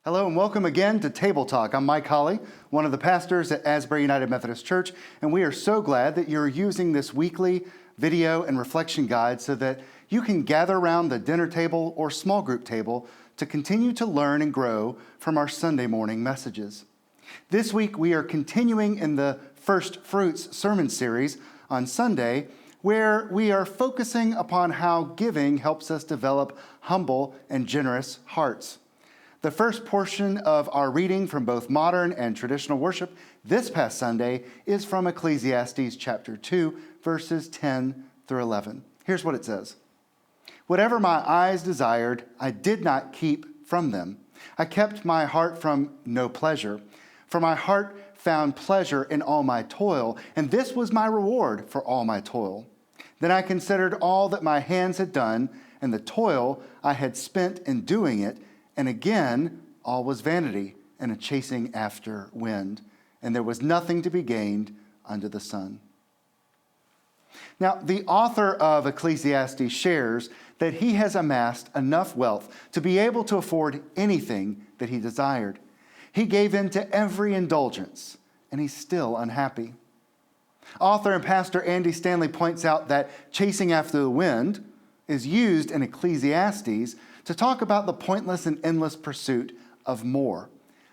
Hello and welcome again to Table Talk. I'm Mike Holly, one of the pastors at Asbury United Methodist Church, and we are so glad that you're using this weekly video and reflection guide so that you can gather around the dinner table or small group table to continue to learn and grow from our Sunday morning messages. This week we are continuing in the First Fruits sermon series on Sunday, where we are focusing upon how giving helps us develop humble and generous hearts. The first portion of our reading from both modern and traditional worship this past Sunday is from Ecclesiastes chapter 2, verses 10 through 11. Here's what it says. Whatever my eyes desired, I did not keep from them. I kept my heart from no pleasure, for my heart found pleasure in all my toil, and this was my reward for all my toil. Then I considered all that my hands had done, and the toil I had spent in doing it, and again, all was vanity and a chasing after wind, and there was nothing to be gained under the sun. Now, the author of Ecclesiastes shares that he has amassed enough wealth to be able to afford anything that he desired. He gave in to every indulgence, and he's still unhappy. Author and pastor Andy Stanley points out that chasing after the wind is used in Ecclesiastes to talk about the pointless and endless pursuit of more,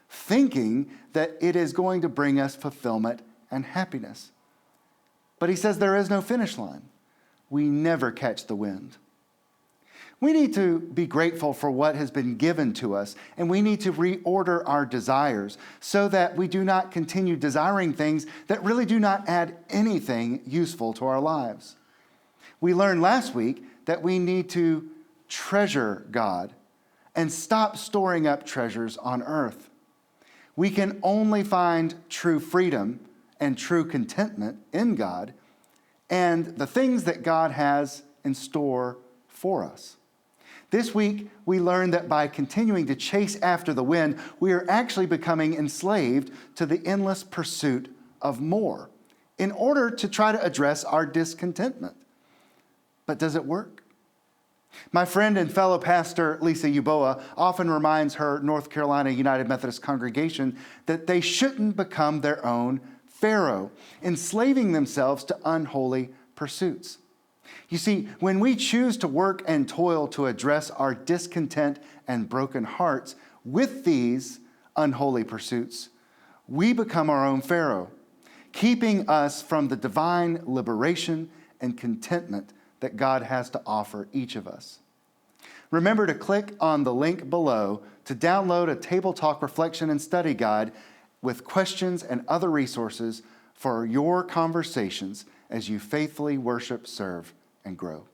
thinking that it is going to bring us fulfillment and happiness. But he says there is no finish line. We never catch the wind. We need to be grateful for what has been given to us, and we need to reorder our desires so that we do not continue desiring things that really do not add anything useful to our lives. We learned last week that we need to treasure God and stop storing up treasures on earth. We can only find true freedom and true contentment in God and the things that God has in store for us. This week, we learned that by continuing to chase after the wind, we are actually becoming enslaved to the endless pursuit of more in order to try to address our discontentment. But does it work? My friend and fellow pastor, Lisa Yuboa, often reminds her North Carolina United Methodist congregation that they shouldn't become their own Pharaoh, enslaving themselves to unholy pursuits. You see, when we choose to work and toil to address our discontent and broken hearts with these unholy pursuits, we become our own Pharaoh, keeping us from the divine liberation and contentment that God has to offer each of us. Remember to click on the link below to download a Table Talk reflection and study guide with questions and other resources for your conversations as you faithfully worship, serve, and grow.